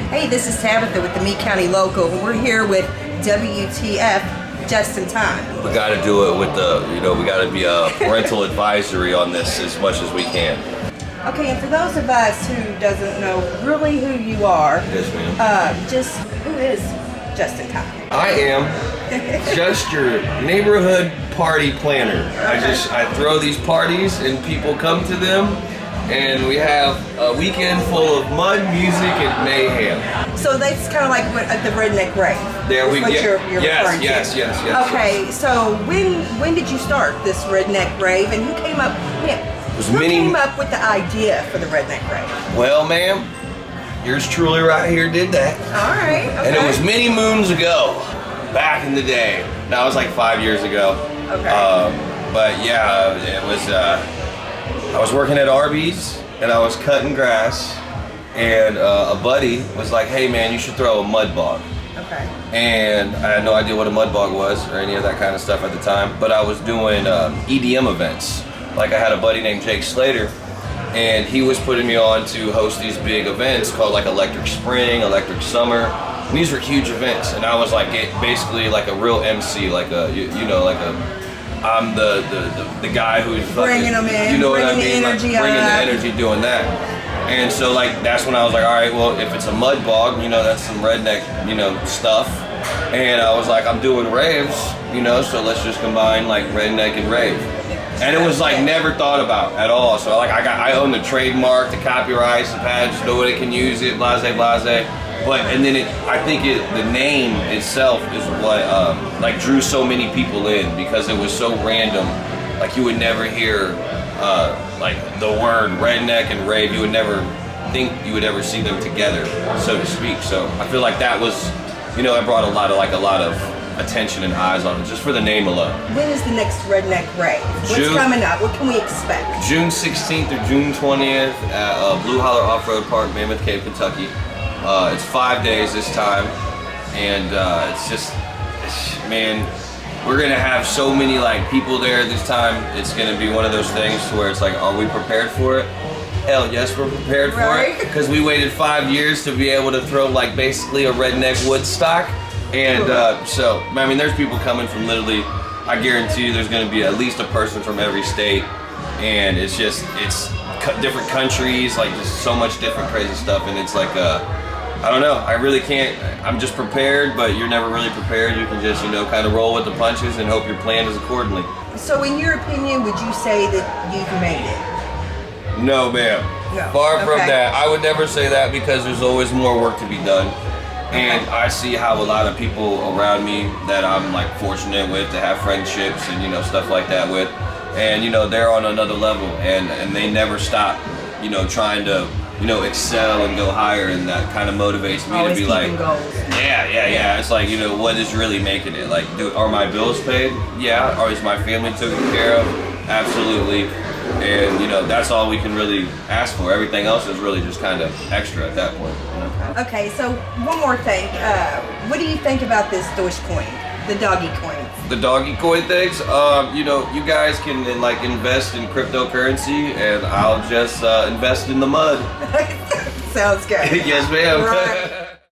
Hey, this is Tabitha with the Meade County Local, and we're here with WTF Just in Time. We got to do it with the, we got to be a parental advisory on this as much as we can. Okay, and for those of us who doesn't know really who you are, Yes, ma'am. just who is Just in Time? I am just your neighborhood party planner. I throw these parties and people come to them, and we have a weekend full of mud, music, and mayhem. So that's kind of like the Redneck Rave. There we go. You're referring to. Yes. Okay, so when did you start this Redneck Rave, and who came up? Who came up with the idea for the Redneck Rave? Well, ma'am, yours truly right here did that. All right. Okay. And it was many moons ago, back in the day. Now it was like 5 years ago. Okay. But yeah, it was. I was working at Arby's and I was cutting grass, and a buddy was like, "Hey man, you should throw a mud bog." Okay. And I had no idea what a mud bog was or any of that kind of stuff at the time, but I was doing EDM events. Like I had a buddy named Jake Slater, and he was putting me on to host these big events called like Electric Spring, Electric Summer. And these were huge events, and I was like basically like a real MC, like a I'm the guy who's bringing them in, you know what I mean, bringing the energy, doing that. And so like that's when I was like, all right, well if it's a mud bog, that's some redneck, stuff. And I was like, I'm doing raves, so let's just combine like redneck and rave. And it was like never thought about at all. So like I own the trademark, the copyrights, the patents, nobody can use it, blase. But and then I think the name itself is what like drew so many people in, because it was so random. Like you would never hear like the word redneck and rave. You would never think you would ever see them together, so to speak. So I feel like that was, it brought a lot of attention and eyes on it just for the name alone. When is the next Redneck Rave? What's coming up? What can we expect? June 16th through June 20th at Blue Holler Off-Road Park, Mammoth Cave, Kentucky. It's 5 days this time, and man, we're gonna have so many like people there this time. It's gonna be one of those things where it's like, are we prepared for it? Hell yes, we're prepared for it, because we waited 5 years to be able to throw like basically a redneck Woodstock. And so, I mean, there's people coming from literally, I guarantee you there's going to be at least a person from every state. And it's different countries, like just so much different crazy stuff. And it's like, I don't know, I really can't, I'm just prepared, but you're never really prepared. You can just, kind of roll with the punches and hope your plan is accordingly. So in your opinion, would you say that you've made it? No, ma'am. No. Far from that. I would never say that, because there's always more work to be done. And I see how a lot of people around me that I'm like fortunate with to have friendships and stuff like that with, and they're on another level, and they never stop trying to excel and go higher, and that kind of motivates me always to be like goals. Yeah, it's like what is really making it, like are my bills paid? Yeah. Or is my family taken care of? Absolutely. And that's all we can really ask for. Everything else is really just kind of extra at that point. Okay, so one more thing. What do you think about this Dogecoin, the doggy coin? The doggy coin things, you guys can like invest in cryptocurrency, and I'll just invest in the mud. Sounds good. Yes, ma'am. Right.